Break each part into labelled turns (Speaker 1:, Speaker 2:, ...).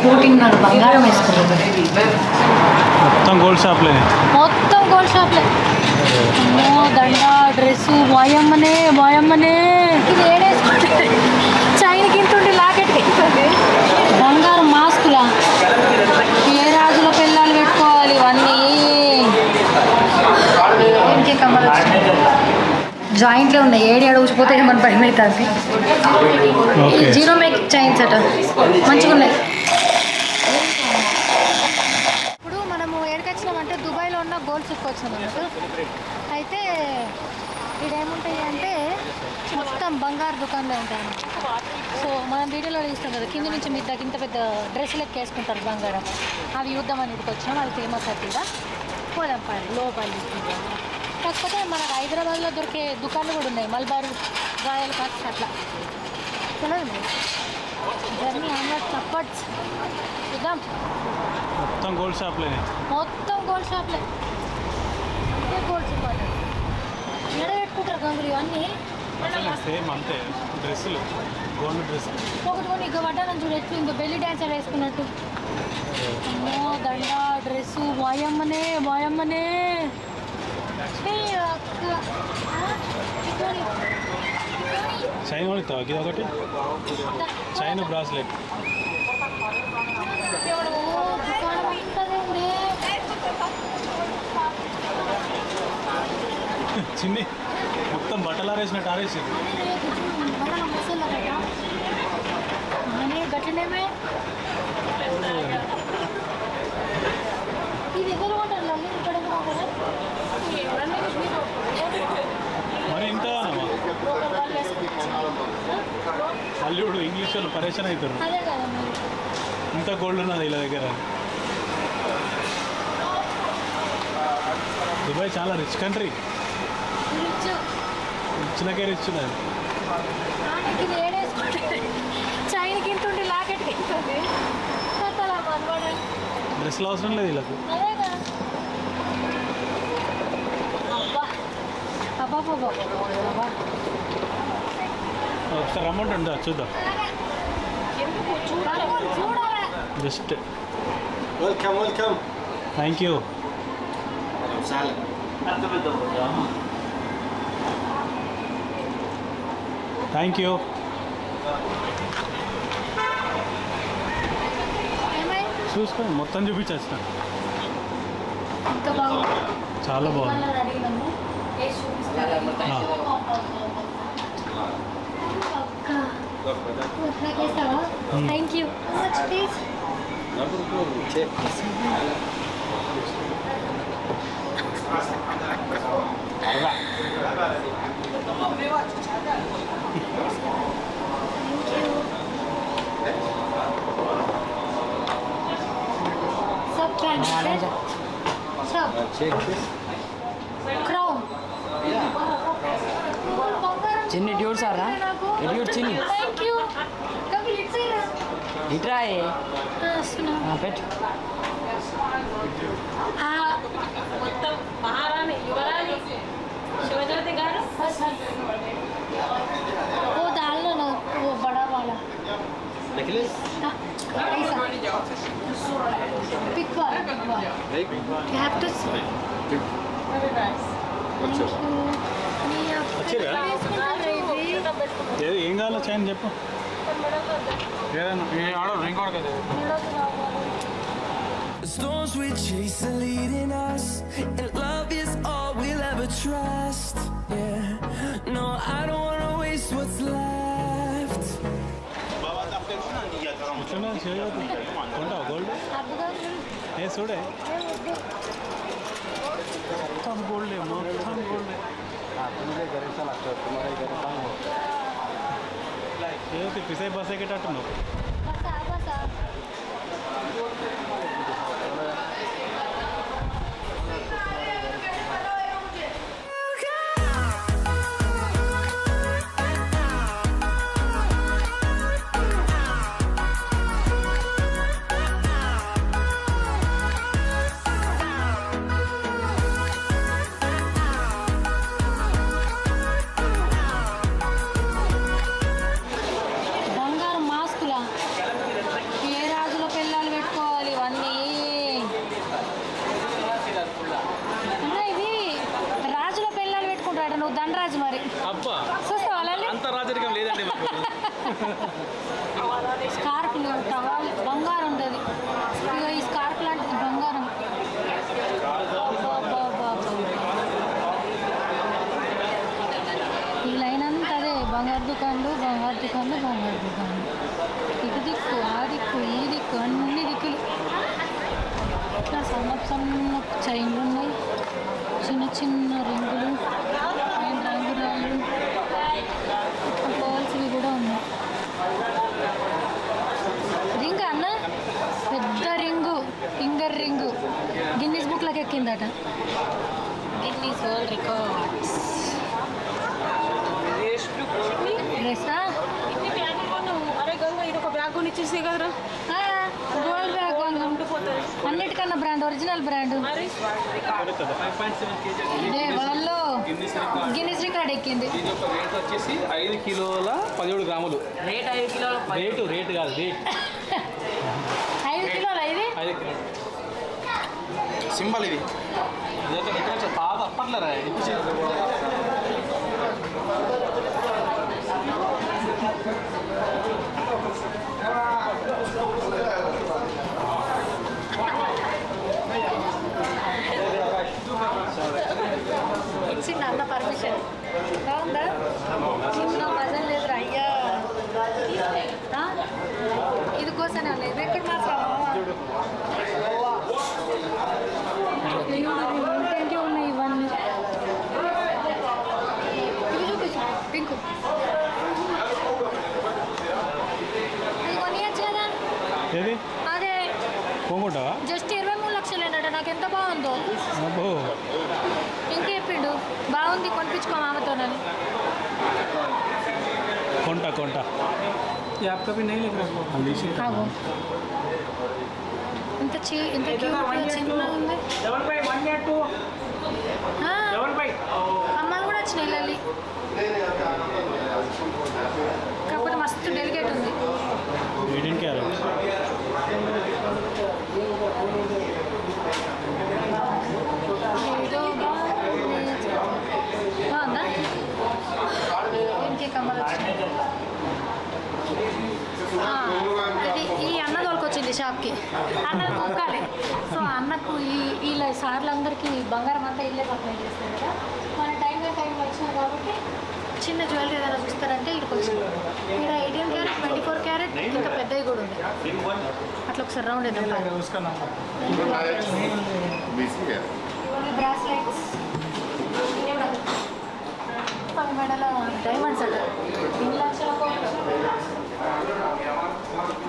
Speaker 1: కోటిన్నర బంగారం వేసుకున్నారు.
Speaker 2: మొత్తం గోల్డ్ షాప్లే.
Speaker 1: మొత్తం గోల్డ్ షాప్లే. దండ డ్రెస్సు వాయమ్మనే వాయమ్మనే. ఇది ఏడేసుకుంటే చైన్కి ఇంటుండి లాకెట్కి బంగారం మాస్కులా. ఏ రాజుల పిల్లలు పెట్టుకోవాలి ఇవన్నీ. ఇంకే కమ్మలు జాయింట్లో ఉన్నాయి. ఏడు ఊసిపోతే ఏమని భయం అవుతుంది. జీరో మేక్ చైన్స్ అట మంచిగా ఉన్నాయి. ఇప్పుడు మనము ఏడికి వచ్చినామంటే దుబాయ్లో ఉన్న గోల్డ్ సిక్ వచ్చినాం అన్నట్టు. అయితే ఇదేముంటాయి అంటే మొత్తం బంగారు దుకాణంలో ఉంటాయి అన్నమాట. సో మనం వీడియోలో తీస్తాం కదా, కింద నుంచి మీ దగ్గర ఇంత పెద్ద డ్రెస్సులు వేసుకుంటారు బంగారం. అవి యుద్ధం అనేది వచ్చినాం. అది ఫేమస్ అట్లా పోదంపాలి లోపలి. కాకపోతే మనకు హైదరాబాద్లో దొరికే దుకాణాలు కూడా ఉన్నాయి. మల్బారు రాయల్ కార్డ్స్ అట్లా తెలియదు. జర్నీ ఆన్వర్డ్ సపోర్ట్స్ చూద్దాం.
Speaker 2: మొత్తం గోల్డ్ షాప్లే.
Speaker 1: మొత్తం గోల్డ్ షాప్లే. అంటే గోల్డ్ షాప్ ఎడ పెట్టుకుంటారు గంగులు ఇవన్నీ.
Speaker 2: సేమ్ అంతే డ్రెస్సులు, గోల్డ్ డ్రెస్సులు.
Speaker 1: ఒకటి కొన్ని ఇక వడ్డాలని చూడు ఎట్లు ఇంకో బెల్లి డ్యాన్సర్ వేసుకున్నట్టు. అమ్మో దండ డ్రెస్సు వాయమ్మనే వాయమ్మనే.
Speaker 2: చైన్ కొనిస్తావా? ఇది ఒకటి చైన్ బ్రాస్లెట్. చిన్ని మొత్తం బట్టలు ఆరేసినట్టు ఆరేసింది.
Speaker 1: గట్లనేమే ఇది ఎవరు ఉంటారు ఇక్కడ
Speaker 2: మరి ఇంత అల్లుడు ఇంగ్లీష్ వాళ్ళు పరేషన్ అవుతారు. ఇంత గోల్డ్ ఉన్నది ఇలా దగ్గర. దుబాయ్ చాలా రిచ్ కంట్రీ. రిచ్లకే రిచ్ ఉన్నది.
Speaker 1: చైన్కి ఇంటుండి లాకెట్కి
Speaker 2: డ్రెస్లు అవసరం లేదు వీళ్ళకు. ఒకసారి అమౌంట్ ఉందా చూద్దాం. Just
Speaker 3: welcome welcome.
Speaker 2: Thank you. Thank you. చూసుకోండి మొత్తం చూపించేస్తాను. చాలా బాగుంది.
Speaker 1: Thank you.
Speaker 4: చిన్ని డ్యూడ్ సారా డ్యూడ్ చిన్ని ఇట్రా పెట్టు.
Speaker 1: మొత్తం మహారాణి యువరాణి శివజ్యోతి గారు ఓ దానిలో वो बड़ा वाला
Speaker 3: नेकलेस
Speaker 1: ऐसा पिक वाला you have to see
Speaker 2: ఏం కావాలో చైన్ చెప్పు. ఏదైనా ఆర్డర్ ఇంకోటి కదా.
Speaker 5: The storms we chase are leading us, and love is all we'll ever trust. Yeah, no, I don't wanna waste what's left.
Speaker 2: కొంటావు గోల్డ్? ఏ చూడే మొత్తం గోల్డ్ మొత్తం గోల్డ్. ఏ పిసే బస్ ఎక్కేటట్టున్నావు.
Speaker 1: నువ్వు ధనరాజు మరి
Speaker 2: అబ్బా
Speaker 1: చూస్తావా
Speaker 2: అంత రాజరికం లేదండి మాకు.
Speaker 1: స్కార్పులు టవాల్ బంగారం ఉంటుంది ఇక ఈ స్కార్ప్ లాంటిది బంగారం. ఈ లైన్ అంతా అదే బంగారు దుకాన్లు బంగారు దుకాన్లు బంగారు దుకాన్లు. ఇటు దిక్కు ఆ దిక్కు ఈ దిక్కు అన్ని దిక్కులు. ఇట్లా సన్న చైన్లు ఉన్నాయి, చిన్న చిన్న రింగులు, రంగురాళ్ళు, పోల్సివి కూడా ఉన్నాయి. రింగ్ అన్న పెద్ద రింగు, ఫింగర్ రింగు గిన్నీస్ బుక్లోకి ఎక్కిందట. Guinness world records. డ్రెస్సా
Speaker 6: ఇచ్చేసి కదరా
Speaker 1: గోల్డ్ బ్యాగ్ అన్నిటికన్నా బ్రాండ్, ఒరిజినల్ బ్రాండ్. వాళ్ళు గిన్నీస్ రికార్డ్ ఎక్కింది.
Speaker 2: దీని యొక్క రేట్ వచ్చేసి 5 కిలోల 17 గ్రాములు.
Speaker 4: రేట్ 5 కిలోల
Speaker 2: రేటు కాదు రేట్.
Speaker 1: 5 కిలోలు ఇది
Speaker 2: 5 కిలోలు
Speaker 3: సింబల్ ఇది.
Speaker 2: ఇదైతే ఇక్కడ పాత అప్పట్లేరా
Speaker 1: ఇచ్చింది అన్న పర్మిషన్. బాగుందా? చిన్న మజా లేదు అయ్యా. ఇది కోసనే ఉన్నాయి. ఇది ఎక్కడ మాత్రం ఇంకేంటి ఉన్నాయి ఇవన్నీ. ఇవి చూపించు పింకు. ఇది కొనియచ్చు కదా.
Speaker 2: ఏది
Speaker 1: అదే
Speaker 2: పోగొట్టావా?
Speaker 1: జస్ట్ 23 లక్షలేనట. నాకు ఎంత బాగుందో.
Speaker 2: అబ్బో
Speaker 1: ఇంకే చెప్పిండు బాగుంది కొనిపించుకో మామతోనని.
Speaker 2: కొంట
Speaker 1: ఆగు. ఇంత చిన్నగా ఉంది. అమ్మాలు కూడా వచ్చినాయి లల్లి. కాకపోతే మస్తు డెలికేట్ ఉంది.
Speaker 2: 18 క్యారెట్స్.
Speaker 1: ఏదో బాగుందా? ఇంకే కమ్మలు వచ్చినాయి. ఇది ఈ అన్న తోలుకొచ్చింది షాప్కి. అన్నకు మొక్కాలి. సో అన్నకు వీళ్ళ సార్లందరికీ బంగారం అంతా ఇల్లే సప్లై చేస్తారు కదా. మన టైం వచ్చినాం కాబట్టి చిన్న జ్యువెలరీ ఏదైనా చూస్తారంటే ఇక్కడికి వచ్చింది. ఇక్కడ 18 క్యారెట్ 24 క్యారెట్ ఇంకా పెద్దవి కూడా ఉంది. అట్లా ఒకసారి రౌండ్ వేద్దాం. బ్రాస్లెట్స్ మెడలో డైమండ్స్ అట 2 లక్షల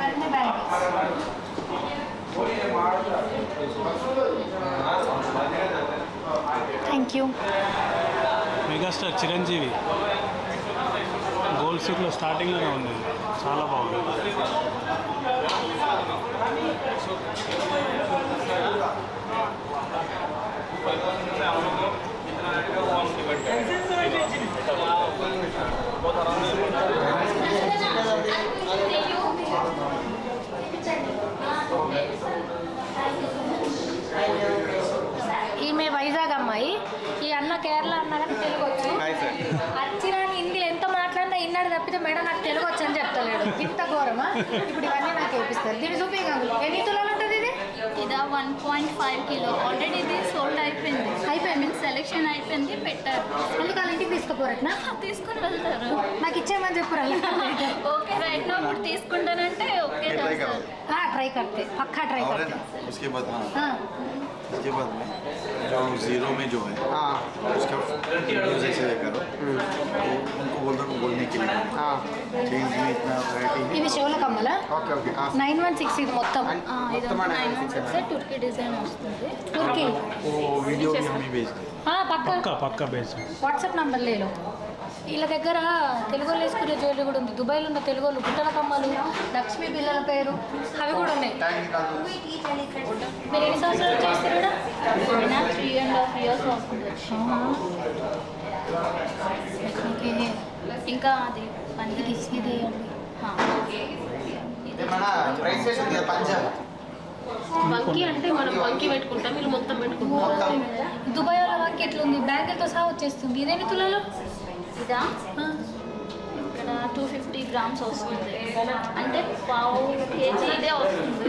Speaker 1: అన్ని bangles. Thank you.
Speaker 2: Megastar Chiranjeevi gold సీట్లో స్టార్టింగ్లోనే ఉంది. చాలా బాగుంది.
Speaker 1: ఈమె వైజాగ్ అమ్మాయి. ఈ అన్న కేరళ అన్న కానీ తెలుగు వచ్చు. వచ్చినా హిందీ ఎంత మాట్లాడినా ఇన్నాడు తప్పితే మేడం నాకు తెలుగు వచ్చు అని చెప్తలేడు. ఇంత ఘోరమా? ఇప్పుడు ఇవన్నీ నాకు వేపిస్తారు. దీన్ని చూపి కాదు. ఎన్ని తులాలు ఉంటుంది ఇది?
Speaker 6: ఇదా 1.5 కిలో. ఆల్రెడీ ఇది సోల్డ్ అయిపోయింది. మీన్స్ సెలెక్షన్ అయిపోయింది, పెట్టారు.
Speaker 1: మళ్ళీ వాళ్ళ ఇంటికి తీసుకుపోరట్నా?
Speaker 6: తీసుకుని వెళ్తారు.
Speaker 1: నాకు ఇచ్చేయమని చెప్పురా.
Speaker 6: ఓకే రైట్ నా ఇప్పుడు తీసుకుంటానంటే ఓకే
Speaker 1: ट्राई करते पक्का ट्राई करते।
Speaker 7: उसके बाद हाँ
Speaker 1: हाँ
Speaker 7: उसके बाद में जो जीरो में जो है उसका वीडियोस ऐसे करो तो उनको बोल दो बोलने के लिए चेंज में इतना वैरायटी है।
Speaker 1: ఇది శివుల కమ్మల
Speaker 7: ओके ओके
Speaker 1: 916 ఇది మొత్తం
Speaker 6: ఇదంతా 916 టర్కీ డిజైన్ వస్తుంది।
Speaker 1: तुर्की
Speaker 7: वो वीडियो भी हमें भेज दें।
Speaker 1: हाँ पक्का
Speaker 2: పక్కా బేస్
Speaker 1: వాట్సాప్ నంబర్ లేలో వీళ్ళ దగ్గర తెలుగు వాళ్ళు వేసుకునే జ్యువెలరీ కూడా ఉంది। దుబాయ్లో ఉన్న తెలుగు వాళ్ళు గుట్టల కమ్మలు లక్ష్మీ పిల్లల పేరు అవి కూడా ఉన్నాయి। మీరు ఎన్ని సంవత్సరాలు చేస్తారు
Speaker 6: నా 3.5 years వస్తుంది। ఇంకా అది
Speaker 1: పనికి ఇది
Speaker 6: हाँ
Speaker 7: మన ప్రైస్ స్టేషన్ పంజాబ్
Speaker 8: వంకి అంటే మనం వంకి పెట్టుకుంటాం, వీళ్ళు మొత్తం పెట్టుకుంటాం.
Speaker 1: దుబాయ్ వాళ్ళ వాకి ఎట్లుంది, బ్యాంగిల్తో సహా వచ్చేస్తుంది. ఇదేని తులాలో?
Speaker 6: ఇదా ఇక్కడ 250 గ్రామ్స్ వస్తుంది, అంటే పావు కేజీ ఇదే వస్తుంది.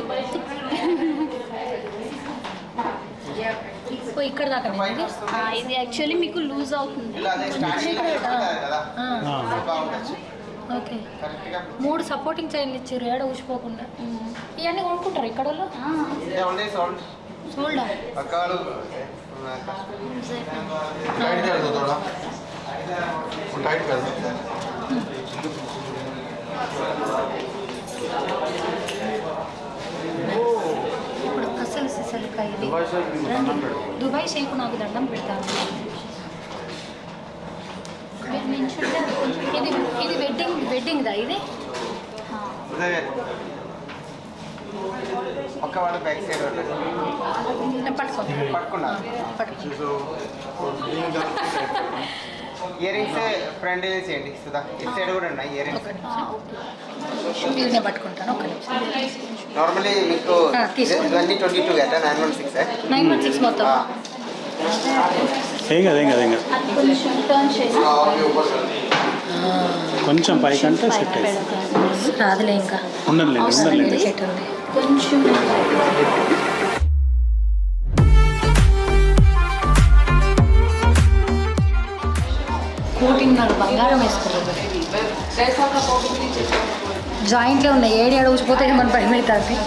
Speaker 1: ఓ ఇక్కడ దాకా
Speaker 6: ఇది యాక్చువల్లీ మీకు లూజ్ అవుతుంది.
Speaker 1: ఓకే. 3 సపోర్టింగ్ చైన్లు ఇచ్చారు ఏడ ఊసిపోకుండా. ఇవన్నీ కొనుక్కుంటారు ఇక్కడ వాళ్ళు? సోల్డా? ఇప్పుడు అసలు సిసలుకా ఇది దుబాయ్ షేక్ నాకు దండం పెడతాను. ఇది ఇది వెడ్డింగ్దా ఇది?
Speaker 3: పక్క వాళ్ళ బ్యాక్ సైడ్ పట్టుకున్నా. ఇయర్ రింగ్స్ ఫ్రంట్ చేయండి సుధా, ఇటు సైడ్ కూడా ఉన్నాయి ఇయర్ రింగ్స్.
Speaker 1: నేను పట్టుకుంటాను. ఒక నిమిషం.
Speaker 3: నార్మల్లీ మీకు ఇవన్నీ 22 కదా, 916
Speaker 1: 916 మొత్తం.
Speaker 2: ఏం కదా కొంచెం పైకంటే సెట్ అయ్యింది.
Speaker 1: రాదులే ఇంకా
Speaker 2: ఉండలేదు
Speaker 1: సెట్ ఉంది.
Speaker 6: కొంచెం
Speaker 1: కోటింగ్ నాకు బంగారం వేసుకున్నారు. జాయింట్లో ఉన్నాయి, ఏడి అడుగుచిపోతే ఏమని భయం అవుతుంది.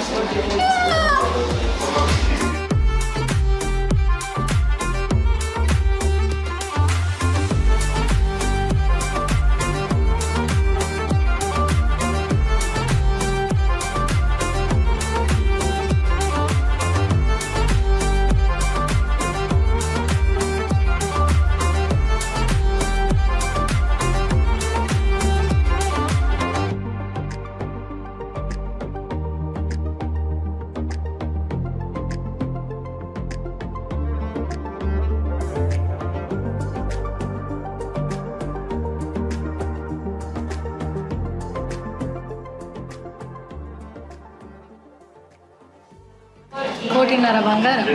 Speaker 1: కోటిన్నర బంగారం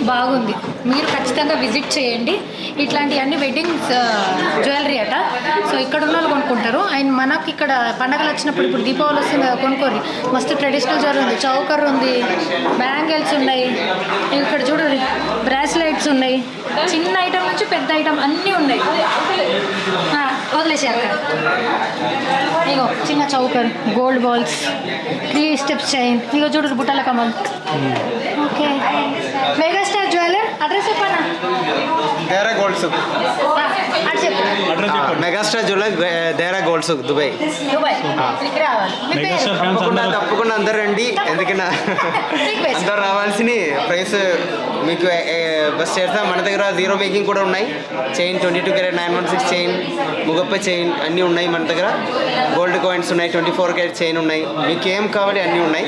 Speaker 1: బాగుంది. మీరు ఖచ్చితంగా విజిట్ చేయండి. ఇట్లాంటివన్నీ వెడ్డింగ్స్ జ్యువెలరీ అట. సో ఇక్కడ ఉన్న వాళ్ళు కొనుక్కుంటారు. అండ్ మనకి ఇక్కడ పండగలు వచ్చినప్పుడు, ఇప్పుడు దీపావళి వస్తుంది కదా, కొనుక్కోరు. మస్తు ట్రెడిషనల్ జ్యువెలరీ ఉంది, చౌకర్ ఉంది, బ్యాంగిల్స్ ఉన్నాయి. ఇక్కడ చూడండి బ్రాస్లెట్స్ ఉన్నాయి, చిన్న ఐటమ్ నుంచి పెద్ద ఐటమ్ అన్నీ ఉన్నాయి. వదిలేసి అక్కడ ఇగో చిన్న choker, gold balls, 3 steps chain. ఇగో చూడు బుట్టల కమల్. ఓకే. మెగాస్టార్ జ్యువెలర్ అడ్రస్ చెప్పనా?
Speaker 3: Deira gold souk.
Speaker 1: అటు చెప్పు.
Speaker 3: Megastar jeweller Deira gold souk Dubai.
Speaker 1: ఇక్కడికి రావాలి. మీ పేరు?
Speaker 3: తప్పకుండా అందరు రండి, ఎందుకన్నా అందరు రావాల్సిన ప్రైస్ మీకు బస్ చేస్తాం. మన దగ్గర 0 మేకింగ్ కూడా ఉన్నాయి. చైన్ 22 క్యారెట్ 916 చైన్, ముగప్ప చైన్ అన్నీ ఉన్నాయి మన దగ్గర. గోల్డ్ కాయిన్స్ ఉన్నాయి, 24 క్యారెట్ చైన్ ఉన్నాయి. మీకు ఏం కావాలి అన్నీ ఉన్నాయి.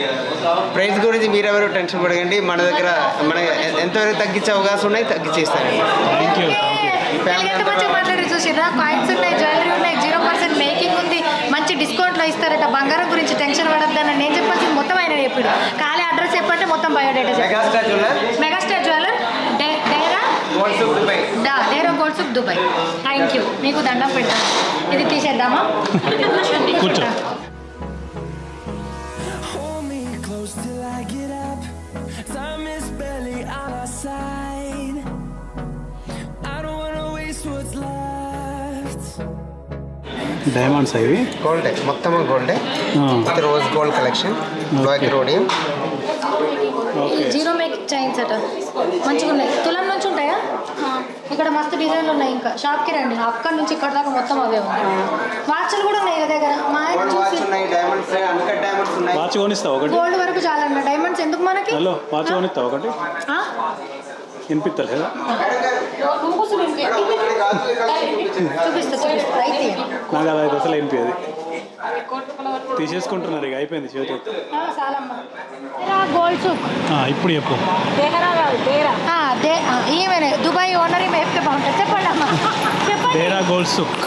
Speaker 3: ప్రైస్ గురించి మీరెవరు టెన్షన్ పడకండి. మన దగ్గర ఎంతవరకు తగ్గించే అవకాశం ఉన్నాయి, తగ్గించేస్తాను.
Speaker 1: మాట్లాడి చూసిరా, కాయిన్స్ ఉన్నాయి, జ్యువెలరీ ఉన్నాయి, 0% మేకింగ్ ఉంది, మంచి డిస్కౌంట్లో ఇస్తారట. బంగారం గురించి టెన్షన్ పడద్దని నేను చెప్పాల్సింది మొత్తం ఆయన చెప్పాడు. ఖాళీ అడ్రస్ చెప్పంటే మొత్తం బయోడేటా చెప్పాడు. Megastar jeweller Deira gold souk Dubai. Thank you. మీకు దండం పెడతాను. ఇది తీసేద్దామా?
Speaker 2: కూర్చో.
Speaker 5: Hold me close till I get up. Time is barely on our side. I don't wanna waste what's left.
Speaker 2: Diamonds అవి
Speaker 3: గోల్డే, మొత్తం గోల్డే. Rose gold collection, black rhodium.
Speaker 1: 0 making chains అట, మంచిగా ఉన్నాయి. తులం నుంచి ఉంటాయా? ఇక్కడ మస్తు డిజైన్లు ఉన్నాయి. ఇంకా షాప్కి రండి, అక్కడ నుంచి ఇక్కడ దాకా మొత్తం అవే ఉన్నాయి. వాచ్లు కూడా ఉన్నాయి దగ్గర. మా ఆయన చూసి
Speaker 2: వాచ్ కొనిస్తావు ఒకటి?
Speaker 1: గోల్డ్ వరకు చాలన్న, డైమండ్స్ ఎందుకు మనకి?
Speaker 2: హలో, వాచ్ కొనిస్తావు ఒకటి? వినిపిస్తలేదా?
Speaker 1: చూపిస్తా అయితే
Speaker 2: నాకు అది అసలు వినిపించదు. తీసేసుకుంటున్నారు ఇక, అయిపోయింది చేతి.
Speaker 1: గోల్డ్ సూక్
Speaker 2: ఇప్పుడు చెప్పు.
Speaker 1: ఈమె దుబాయ్ ఓనర్ ఈమె చెప్తే బాగుంటుంది. చెప్పండి అమ్మా, చెప్పండి.
Speaker 2: డేరా గోల్డ్ సూక్.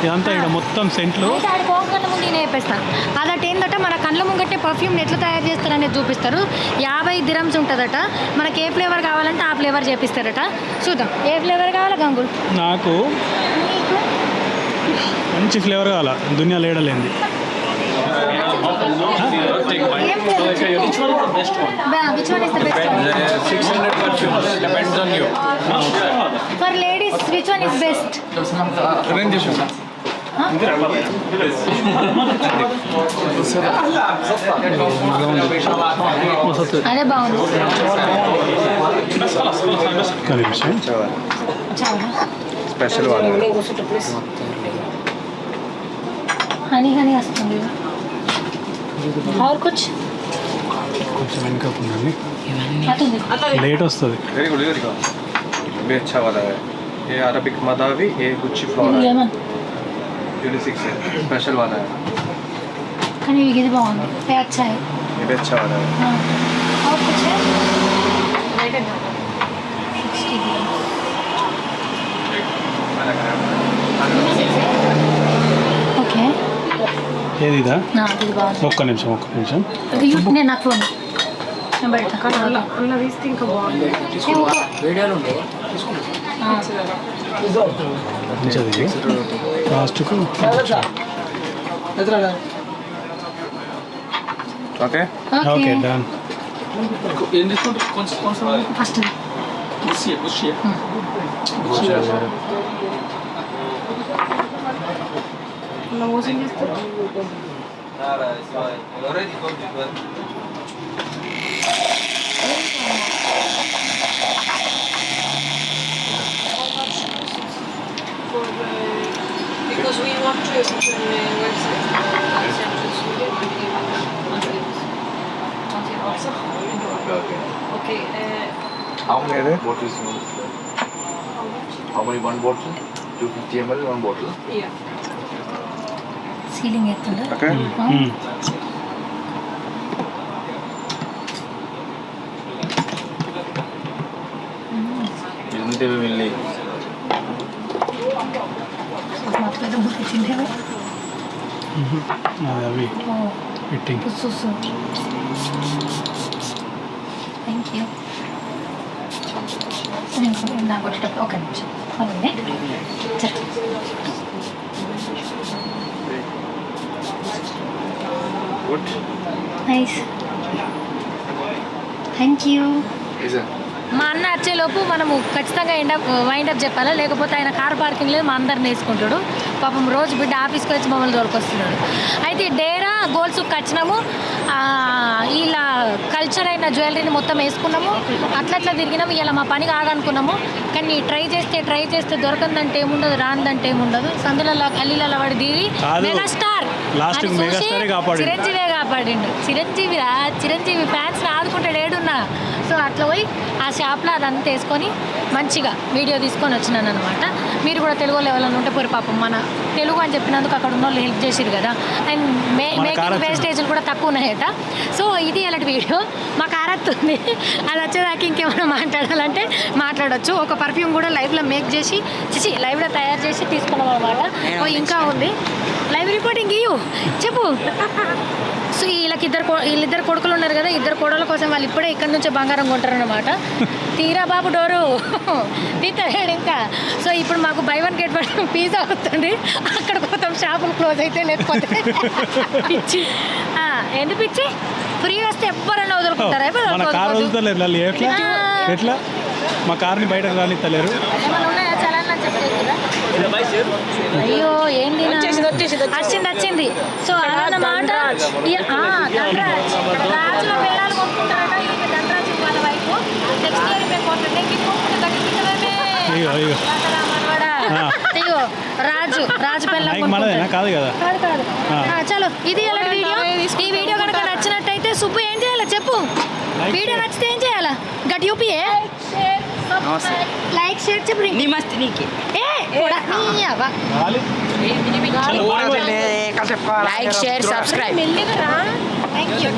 Speaker 2: ఇదంతా ఇక్కడ మొత్తం సెంట్లు.
Speaker 1: అయితే ఆడ పోకన్నా ముందు నేను వేపిస్తాను. అదట ఏంటంటే మన కళ్ళ ముంగట్టే పర్ఫ్యూమ్ ఎట్లా తయారు చేస్తారనేది చూపిస్తారు. 50 dirhams ఉంటుందట. మనకి ఏ ఫ్లేవర్ కావాలంటే ఆ ఫ్లేవర్ చేపిస్తారట. చూద్దాం ఏ ఫ్లేవర్ కావాలా గంగులు?
Speaker 2: నాకు మంచి ఫ్లేవర్ కావాలా, దునియా లేడలేంది.
Speaker 1: For ladies which one is best? అదే బాగుంది.
Speaker 7: स्पेशल वाला
Speaker 1: హనీ హనీ వస్తుంది. और कुछ
Speaker 2: కొంచెం వెనక ఉండండి,
Speaker 1: అతుంది.
Speaker 2: లేట్ వస్తుంది.
Speaker 7: वेरी गुड भी अच्छा वाला है ये अरबिक मदावी ये गुच्ची फ्लोरा
Speaker 1: లెమన్
Speaker 7: यूनिसेक्स है स्पेशल वाला है
Speaker 1: కానీ ఇది బాగుంది. ये अच्छा है.
Speaker 7: ये भी अच्छा वाला है
Speaker 1: हाँ. और कुछ है? ఓకే
Speaker 2: ఏది ఇదా?
Speaker 1: ఇది బాగుంది.
Speaker 2: ఒక్క నిమిషం.
Speaker 1: నేను నాకు ఫోన్
Speaker 8: అలా తీస్తే ఇంకా బాగుంది.
Speaker 4: వీడియోలు ఉంటాయి.
Speaker 2: మంచిది. లాస్ట్కు
Speaker 7: okay
Speaker 2: okay done.
Speaker 1: First
Speaker 8: Because we want to put on the website. Okay.
Speaker 7: how many bottles how many one bottle 250 ml one bottle
Speaker 8: Yeah.
Speaker 1: Ceiling ఎత్తుండ.
Speaker 7: okay isn't it really
Speaker 2: అది అవి ఫిట్టింగ్.
Speaker 1: Thank you. నాకు వచ్చేటప్పుడు ఒక నిమిషం అవునండి.
Speaker 7: good
Speaker 1: nice. Thank you.
Speaker 7: is it
Speaker 1: మా అన్న వచ్చేలోపు మనము ఖచ్చితంగా వైండప్ చెప్పాలి, లేకపోతే ఆయన కార్ పార్కింగ్ లేదు మా అందరిని వేసుకుంటాడు. పాపం రోజు బిడ్డ ఆఫీస్కి వచ్చి మమ్మల్ని తోలుకొస్తున్నాడు. అయితే డేరా గోల్స్కి వచ్చినాము, ఇలా కల్చర్ అయిన జ్యువెలరీని మొత్తం వేసుకున్నాము, అట్లా తిరిగినాము. ఇలా మా పని కాగనుకున్నాము, కానీ ట్రై చేస్తే దొరకందంటే ఏముండదు, రాందంటే ఏముండదు. సందులలో గల్లీలలో వాడి దిగి మెగాస్టార్ చిరంజీవే కాపాడిండు. చిరంజీవి ఫ్యాన్స్ని ఆదుకుంటాడు ఏడున్నా. సో అట్లా పోయి ఆ షాప్లో అదంతా వేసుకొని మంచిగా వీడియో తీసుకొని వచ్చినాను అనమాట. మీరు కూడా తెలుగు లెవెల్ ఉంటే పోయి పాపం మన తెలుగు అని చెప్పినందుకు అక్కడ ఉన్న వాళ్ళు హెల్ప్ చేసిరు కదా. అండ్ మేకింగ్ వేస్టేజ్లు కూడా తక్కువ ఉన్నాయట. సో ఇది అలాంటి వీడియో మా కారత్తుంది. అది వచ్చేదాకా ఇంకేమైనా మాట్లాడాలంటే మాట్లాడవచ్చు. ఒక పర్ఫ్యూమ్ కూడా లైవ్లో మేక్ చేసి లైవ్లో తయారు చేసి తీసుకున్నాం అనమాట. ఇంకా ఉంది లైవ్ రిపోర్టింగ్ ఇయ్యు చెప్పు. సో వీళ్ళిద్దరు కొడుకులు ఉన్నారు కదా, ఇద్దరు కొడుకుల కోసం వాళ్ళు ఇప్పుడే ఇక్కడ నుంచే బంగారం కొంటారనమాట. తీరా బాబు డోరు తీతాడు ఇంకా. సో ఇప్పుడు మాకు బై 1 get 1 పిజ్జా అవుతుంది. అక్కడ పోతాం షాపులు క్లోజ్ అయితే, లేకపోతే పిచ్చి ఎందుకు పిచ్చి ఫ్రీ వస్తే ఎవరన్నా వదులుకుంటారా?
Speaker 2: ఎట్లా మా కార్ని బయట రానిస్తలేరు.
Speaker 1: ఏమైనా ఉన్నాయా చలానా చెప్పలేదు? అయ్యో ఏంది వచ్చింది. సో అదన్నమాట. రాజులో పిల్లలు కొనుక్కుంటారట. ధనరాజు వాళ్ళ వైపు నెక్స్ట్ ఇయర్ మేము కొట్టండి అయ్యో రాజు పిల్లలు
Speaker 2: కాదు కదా.
Speaker 1: చలో ఇది అలాంటి వీడియో. ఈ వీడియో కనుక నచ్చినట్టయితే సుబ్బు ఏం చేయాలి చెప్పు? వీడియో నచ్చితే ఏం చేయాలా? గట్ యూపీఏ లైక్ షేర్ చెప్పు.
Speaker 4: Like share subscribe.
Speaker 1: Thank you.